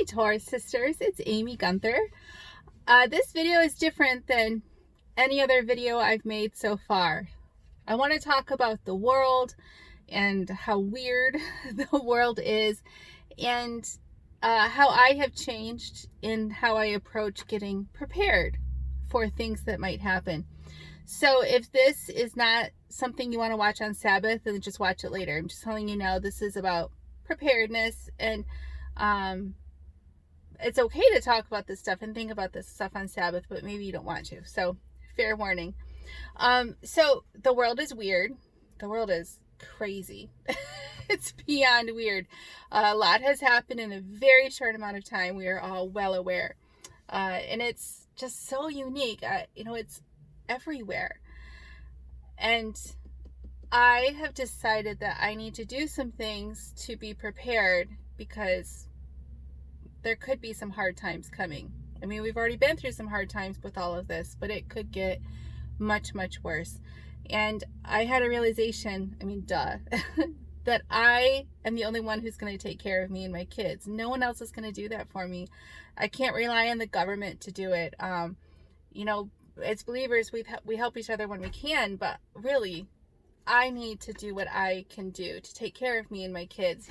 Hi Torah sisters, it's Amy Gunther. This video is different than any other video I've made so far. I want to talk about the world and how weird the world is, and how I have changed in how I approach getting prepared for things that might happen. So if this is not something you want to watch on Sabbath, then just watch it later. I'm just telling you now, this is about preparedness, and it's okay to talk about this stuff and think about this stuff on Sabbath, but maybe you don't want to. So fair warning. So the world is weird. The world is crazy. It's beyond weird. A lot has happened in a very short amount of time. We are all well aware. And it's just so unique. It's everywhere. And I have decided that I need to do some things to be prepared, because there could be some hard times coming. I mean, we've already been through some hard times with all of this, but it could get much, much worse. And I had a realization, that I am the only one who's going to take care of me and my kids. No one else is going to do that for me. I can't rely on the government to do it. As believers, we help each other when we can, but really, I need to do what I can do to take care of me and my kids.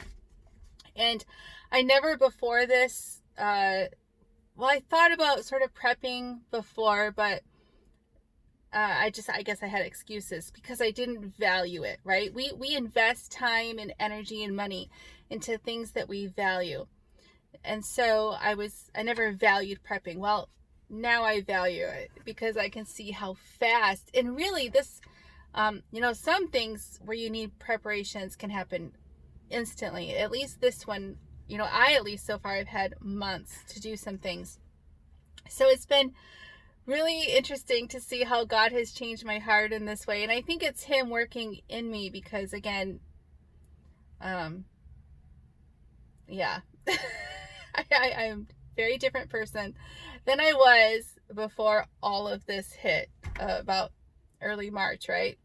And I never before this, I thought about sort of prepping before, but I guess I had excuses because I didn't value it, right? We invest time and energy and money into things that we value. And so I never valued prepping. Well, now I value it because I can see how fast, and really this, some things where you need preparations can happen instantly. At least this one, at least so far, I've had months to do some things. So it's been really interesting to see how God has changed my heart in this way. And I think it's Him working in me because, again, I'm a very different person than I was before all of this hit, about early March, right?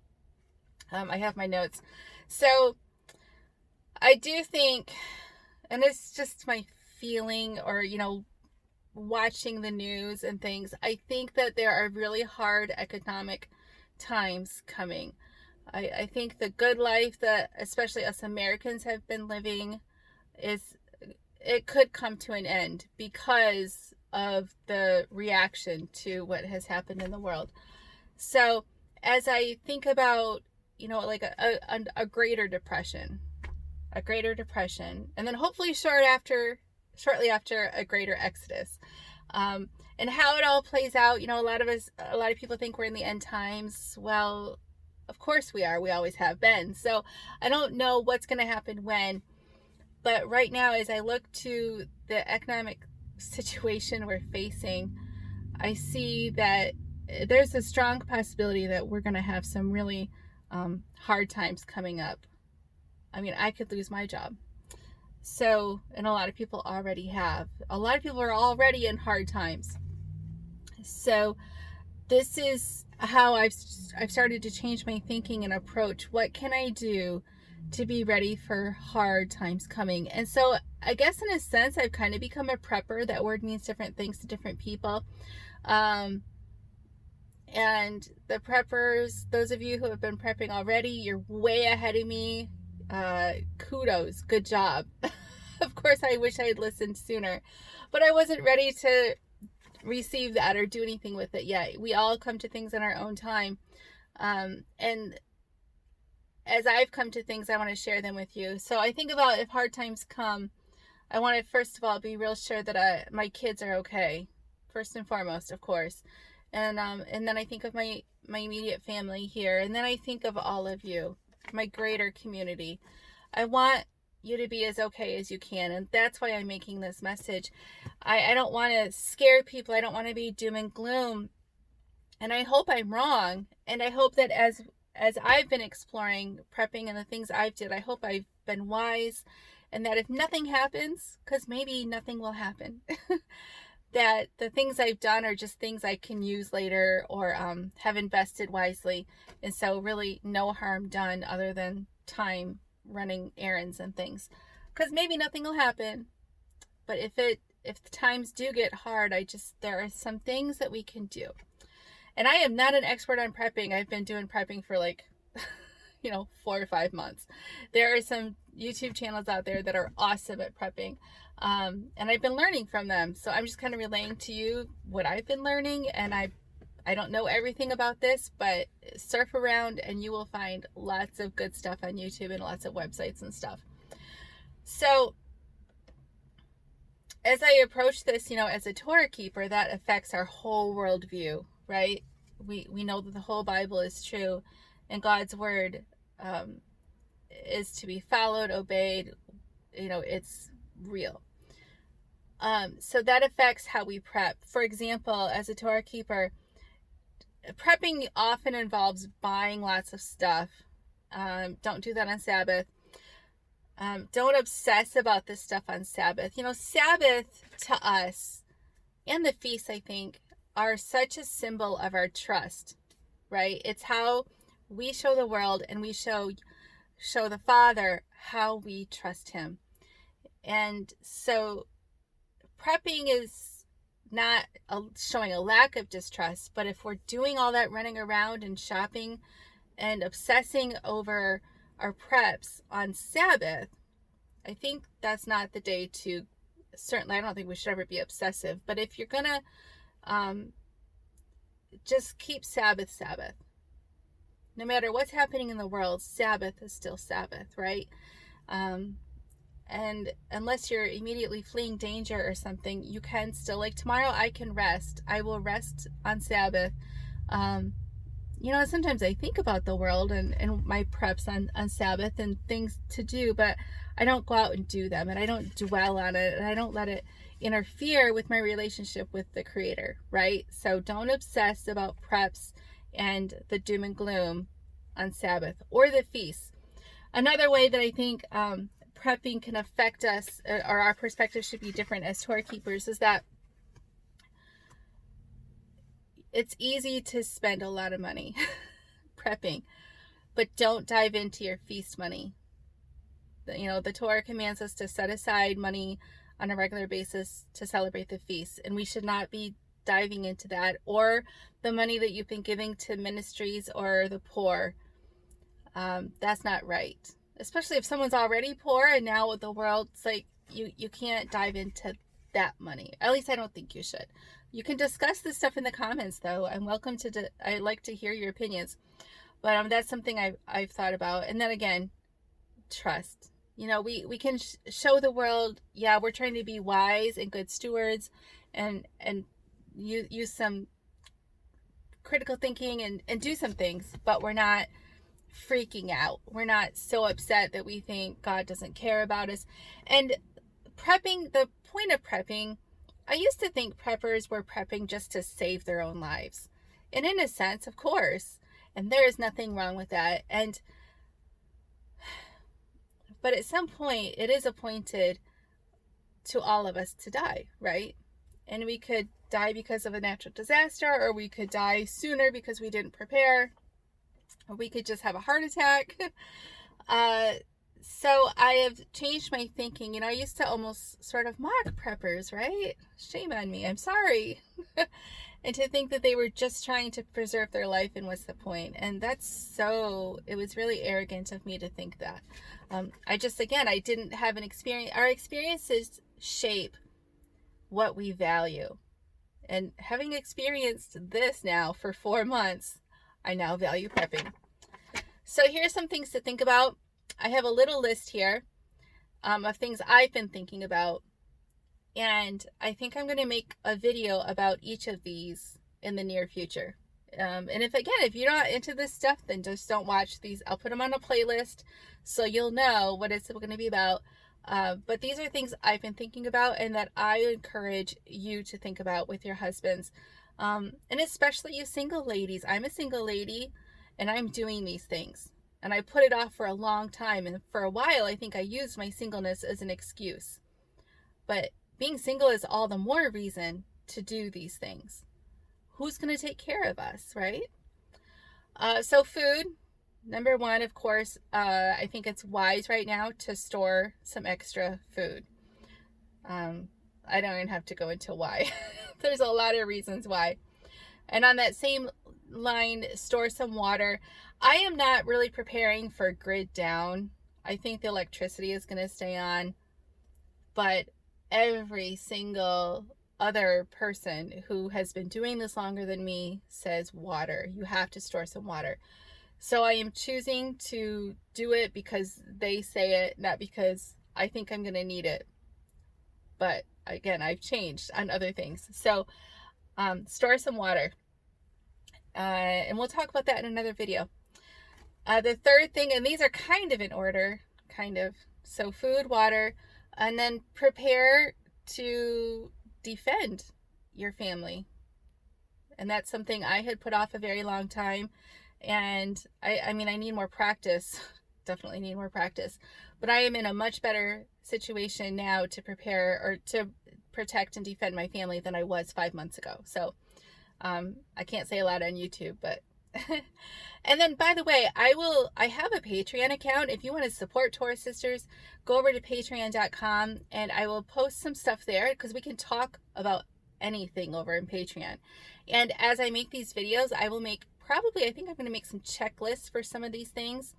I have my notes. So I do think, and it's just my feeling, or, watching the news and things, I think that there are really hard economic times coming. I think the good life that especially us Americans have been living it could come to an end because of the reaction to what has happened in the world. So as I think about, like a greater depression, and then hopefully shortly after a greater exodus, and how it all plays out. A lot of people think we're in the end times. Well, of course we are. We always have been. So I don't know what's going to happen when, but right now, as I look to the economic situation we're facing, I see that there's a strong possibility that we're going to have some really hard times coming up. I could lose my job. So, and a lot of people already have. A lot of people are already in hard times. So this is how I've started to change my thinking and approach. What can I do to be ready for hard times coming? And so I guess in a sense, I've kind of become a prepper. That word means different things to different people. And the preppers, those of you who have been prepping already, you're way ahead of me. Kudos, good job. Of course, I wish I had listened sooner, but I wasn't ready to receive that or do anything with it yet. We all come to things in our own time. And as I've come to things, I want to share them with you. So I think about if hard times come, I want to first of all be real sure that my kids are okay, first and foremost, of course. And then I think of my immediate family here, and then I think of all of you, my greater community. I want you to be as okay as you can, and that's why I'm making this message. I don't want to scare people. I don't want to be doom and gloom, and I hope I'm wrong. And I hope that as I've been exploring prepping and the things I've did, I hope I've been wise, and that if nothing happens, because maybe nothing will happen, that the things I've done are just things I can use later, or have invested wisely. And so really no harm done other than time running errands and things, because maybe nothing will happen. But if if the times do get hard, there are some things that we can do. And I am not an expert on prepping. I've been doing prepping for like, 4 or 5 months. There are some YouTube channels out there that are awesome at prepping. And I've been learning from them. So I'm just kind of relaying to you what I've been learning. And I don't know everything about this, but surf around and you will find lots of good stuff on YouTube and lots of websites and stuff. So as I approach this, as a Torah keeper, that affects our whole worldview, right? We know that the whole Bible is true and God's word is to be followed, obeyed. It's real. So that affects how we prep. For example, as a Torah keeper, prepping often involves buying lots of stuff. Don't do that on Sabbath. Don't obsess about this stuff on Sabbath. Sabbath to us and the feast, I think, are such a symbol of our trust, right? It's how we show the world and we show the Father how we trust him. And so prepping is not showing a lack of distrust, but if we're doing all that running around and shopping and obsessing over our preps on Sabbath, I think that's not the day to, certainly I don't think we should ever be obsessive, but if you're gonna just keep Sabbath. No matter what's happening in the world, Sabbath is still Sabbath, right? And unless you're immediately fleeing danger or something, you can still, like tomorrow I can rest. I will rest on Sabbath. Sometimes I think about the world and my preps on Sabbath and things to do, but I don't go out and do them, and I don't dwell on it, and I don't let it interfere with my relationship with the Creator, right? So don't obsess about preps and the doom and gloom on Sabbath or the feast. Another way that I think prepping can affect us, or our perspective should be different as Torah keepers, is that it's easy to spend a lot of money prepping, but don't dive into your feast money. The Torah commands us to set aside money on a regular basis to celebrate the feast, and we should not be diving into that, or the money that you've been giving to ministries or the poor. That's not right, especially if someone's already poor and now with the world, it's like you can't dive into that money. At least I don't think you should. You can discuss this stuff in the comments, though. I'm welcome to I like to hear your opinions, but that's something I've thought about. And then again, trust. We can show the world, yeah, we're trying to be wise and good stewards and use some critical thinking and do some things, but we're not freaking out. We're not so upset that we think God doesn't care about us. And prepping, the point of prepping, I used to think preppers were prepping just to save their own lives. And in a sense, of course, and there is nothing wrong with that. But at some point, it is appointed to all of us to die, right? And we could die because of a natural disaster, or we could die sooner because we didn't prepare, or we could just have a heart attack. So I have changed my thinking. I used to almost sort of mock preppers, right? Shame on me. I'm sorry. And to think that they were just trying to preserve their life, and what's the point? And it was really arrogant of me to think that. I didn't have an experience. Our experiences shape what we value. And having experienced this now for 4 months, I now value prepping. So here's some things to think about. I have a little list here of things I've been thinking about. And I think I'm going to make a video about each of these in the near future. And if you're not into this stuff, then just don't watch these. I'll put them on a playlist so you'll know what it's going to be about. But these are things I've been thinking about and that I encourage you to think about with your husbands. And especially you single ladies. I'm a single lady and I'm doing these things. And I put it off for a long time. And for a while, I think I used my singleness as an excuse. But being single is all the more reason to do these things. Who's going to take care of us, right? So food, number one, of course, I think it's wise right now to store some extra food. I don't even have to go into why. There's a lot of reasons why. And on that same line, store some water. I am not really preparing for grid down. I think the electricity is going to stay on, but every single other person who has been doing this longer than me says water. You have to store some water. So I am choosing to do it because they say it, not because I think I'm going to need it. But again, I've changed on other things. So store some water. And we'll talk about that in another video. The third thing, and these are kind of in order, kind of. So food, water, and then prepare to defend your family. And that's something I had put off a very long time. And I mean, I need more practice. Definitely need more practice. But I am in a much better situation now to prepare or to protect and defend my family than I was 5 months ago. So I can't say a lot on YouTube, but and then, by the way, I have a Patreon account. If you want to support Torah Sisters, go over to patreon.com and I will post some stuff there because we can talk about anything over in Patreon. And as I make these videos, I will make I think I'm going to make some checklists for some of these things.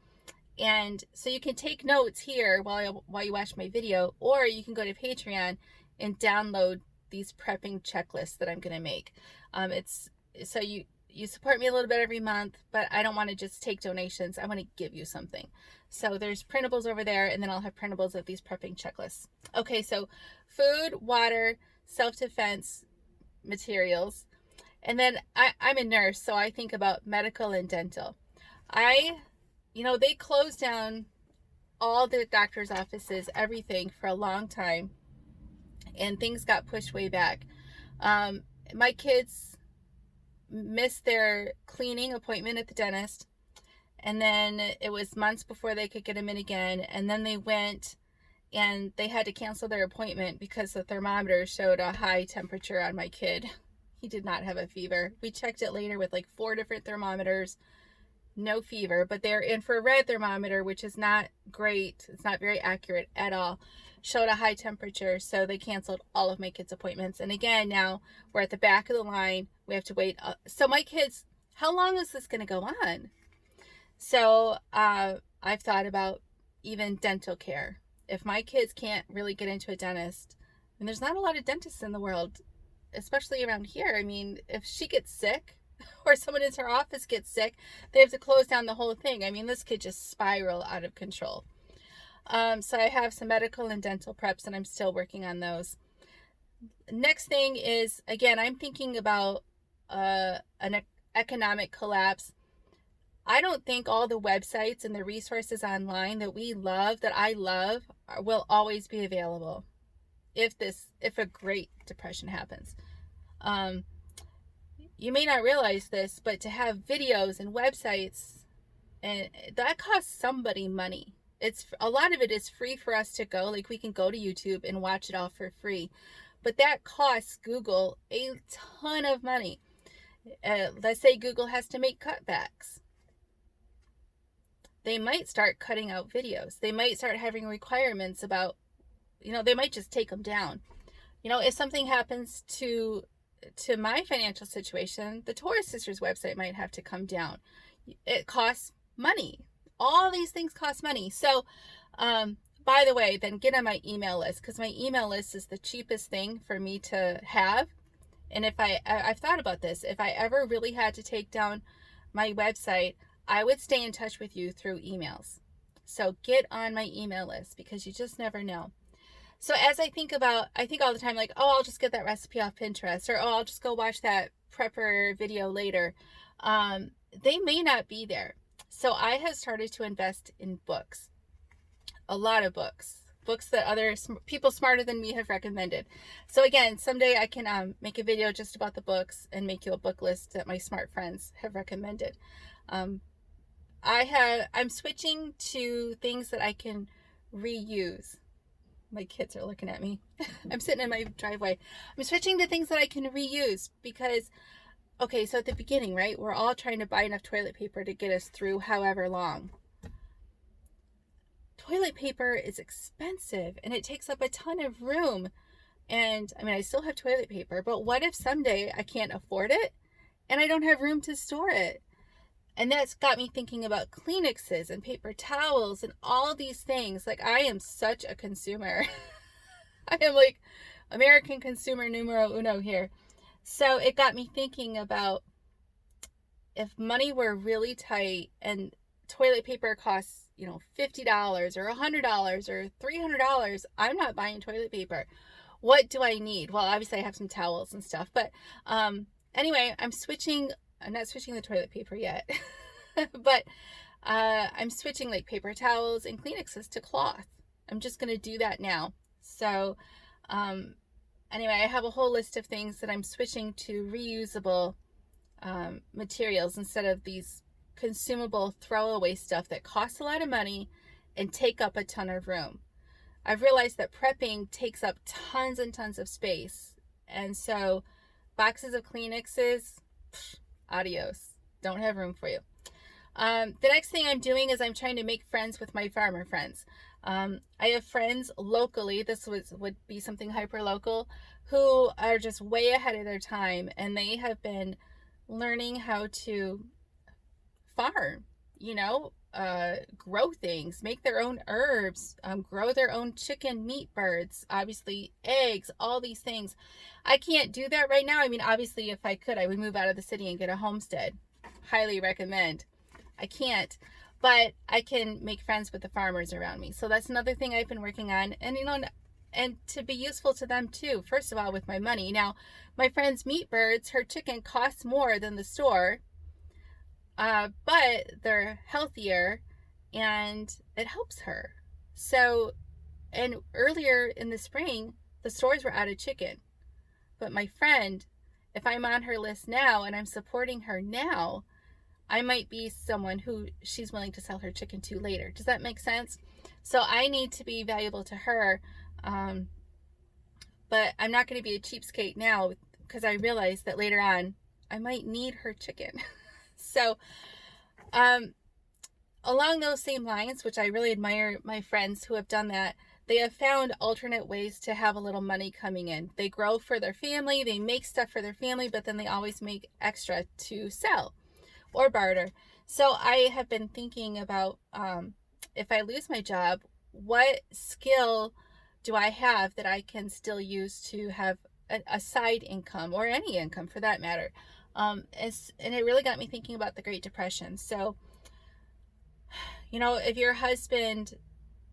And so you can take notes here while you watch my video, or you can go to Patreon and download these prepping checklists that I'm going to make. It's so you support me a little bit every month, but I don't want to just take donations. I want to give you something. So there's printables over there, and then I'll have printables of these prepping checklists. Okay, so food, water, self-defense materials. And then I'm a nurse, so I think about medical and dental. They closed down all the doctor's offices, everything for a long time, and things got pushed way back. My kids missed their cleaning appointment at the dentist, and then it was months before they could get them in again, and then they went and they had to cancel their appointment because the thermometer showed a high temperature on my kid. He did not have a fever. We checked it later with like 4 different thermometers, no fever, but their infrared thermometer, which is not great, it's not very accurate at all, showed a high temperature. So they canceled all of my kids' appointments. And again, now we're at the back of the line. We have to wait. So my kids, how long is this going to go on? So I've thought about even dental care. If my kids can't really get into a dentist, and there's not a lot of dentists in the world, especially around here. I mean, if she gets sick or someone in her office gets sick, they have to close down the whole thing. I mean, this could just spiral out of control. So I have some medical and dental preps, and I'm still working on those. Next thing is, again, I'm thinking about an economic collapse. I don't think all the websites and the resources online that I love, will always be available if a Great Depression happens. You may not realize this, but to have videos and websites, and that costs somebody money. A lot of it is free for us to go. Like, we can go to YouTube and watch it all for free, but that costs Google a ton of money. Let's say Google has to make cutbacks. They might start cutting out videos. They might start having requirements about, they might just take them down. If something happens to my financial situation, the Torah Sisters website might have to come down. It costs money. All these things cost money. So, by the way, then get on my email list, because my email list is the cheapest thing for me to have. And if I've thought about this, if I ever really had to take down my website, I would stay in touch with you through emails. So get on my email list, because you just never know. So as I think all the time, like, oh, I'll just get that recipe off Pinterest, or, oh, I'll just go watch that prepper video later. They may not be there. So I have started to invest in books. A lot of books that other people smarter than me have recommended. So again, someday I can make a video just about the books and make you a book list that my smart friends have recommended. I'm switching to things that I can reuse. My kids are looking at me. I'm sitting in my driveway. I'm switching to things that I can reuse because, okay, so at the beginning, right, we're all trying to buy enough toilet paper to get us through however long. Toilet paper is expensive and it takes up a ton of room. And I mean, I still have toilet paper, but what if someday I can't afford it and I don't have room to store it? And that's got me thinking about Kleenexes and paper towels and all these things. Like, I am such a consumer. I am like American consumer numero uno here. So it got me thinking about, if money were really tight and toilet paper costs, $50 or $100 or $300, I'm not buying toilet paper. What do I need? Well, obviously I have some towels and stuff, but anyway, I'm not switching the toilet paper yet, but I'm switching like paper towels and Kleenexes to cloth. I'm just going to do that now. So anyway, I have a whole list of things that I'm switching to reusable materials instead of these consumable throwaway stuff that costs a lot of money and take up a ton of room. I've realized that prepping takes up tons and tons of space. And so boxes of Kleenexes, adios. Don't have room for you. The next thing I'm doing is I'm trying to make friends with my farmer friends. I have friends locally, this would be something hyper local, who are just way ahead of their time, and they have been learning how to farm, grow things, make their own herbs, grow their own chicken, meat, birds, obviously eggs, all these things. I can't do that right now. I mean, obviously if I could, I would move out of the city and get a homestead. Highly recommend. I can't, but I can make friends with the farmers around me. So that's another thing I've been working on, and to be useful to them too. First of all, with my money. Now, my friend's meat birds, her chicken costs more than the store, but they're healthier and it helps her. So, and earlier in the spring, the stores were out of chicken. But my friend, if I'm on her list now and I'm supporting her now, I might be someone who she's willing to sell her chicken to later. Does that make sense? So I need to be valuable to her. But I'm not going to be a cheapskate now, because I realize that later on I might need her chicken. So along those same lines, which I really admire my friends who have done that, they have found alternate ways to have a little money coming in. They grow for their family, they make stuff for their family, but then they always make extra to sell or barter. So I have been thinking about, if I lose my job, what skill do I have that I can still use to have a side income, or any income for that matter? And it really got me thinking about the Great Depression. So, if your husband,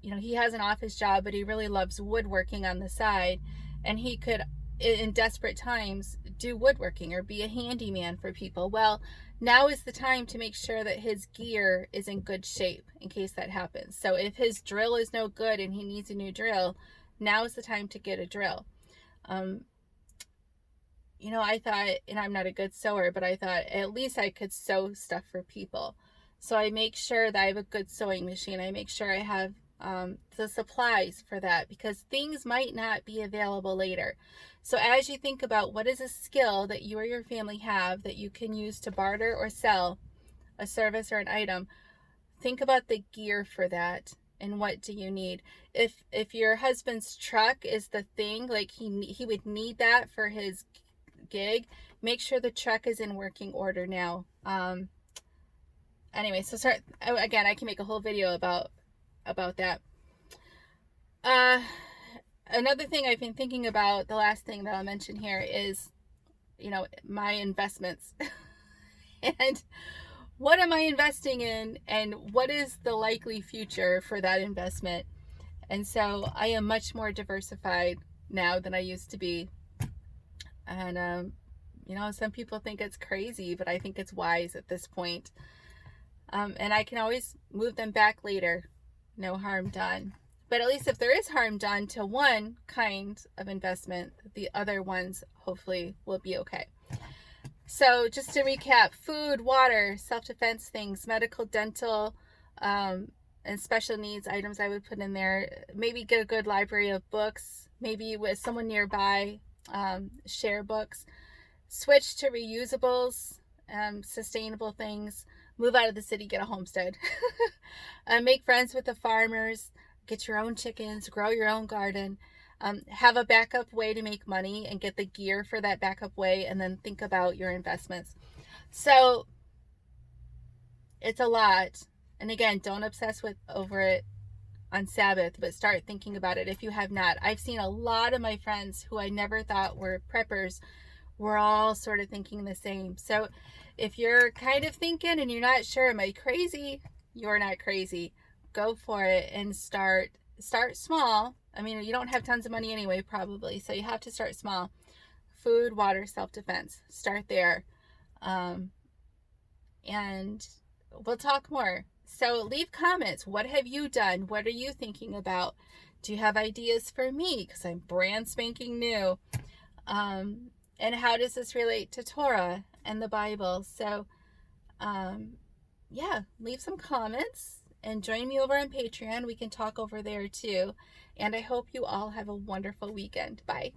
he has an office job, but he really loves woodworking on the side, and he could, in desperate times, do woodworking or be a handyman for people. Well, now is the time to make sure that his gear is in good shape in case that happens. So if his drill is no good and he needs a new drill, now is the time to get a drill. I thought, and I'm not a good sewer, but I thought at least I could sew stuff for people. So I make sure that I have a good sewing machine. I make sure I have the supplies for that, because things might not be available later. So as you think about what is a skill that you or your family have that you can use to barter or sell a service or an item, think about the gear for that and what do you need. If your husband's truck is the thing, like he would need that for his gig, make sure the truck is in working order now. Anyway, so again, I can make a whole video about that. Another thing I've been thinking about, the last thing that I'll mention here is, my investments. And what am I investing in, and what is the likely future for that investment? And so I am much more diversified now than I used to be. And, some people think it's crazy, but I think it's wise at this point. And I can always move them back later. No harm done. But at least if there is harm done to one kind of investment, the other ones hopefully will be okay. So just to recap: food, water, self-defense things, medical, dental, and special needs items I would put in there. Maybe get a good library of books. Maybe with someone nearby, share books. Switch to reusables, sustainable things. Move out of the city, get a homestead. Make friends with the farmers, get your own chickens, grow your own garden. Have a backup way to make money and get the gear for that backup way, and then think about your investments. So it's a lot. And again, don't obsess over it on Sabbath, but start thinking about it if you have not. I've seen a lot of my friends who I never thought were preppers, we're all sort of thinking the same. So if you're kind of thinking and you're not sure, am I crazy? You're not crazy. Go for it and start small. I mean, you don't have tons of money anyway, probably, so you have to start small. Food, water, self-defense. Start there. And we'll talk more. So leave comments. What have you done? What are you thinking about? Do you have ideas for me? Because I'm brand spanking new. And how does this relate to Torah and the Bible? So, yeah, leave some comments and join me over on Patreon. We can talk over there too. And I hope you all have a wonderful weekend. Bye.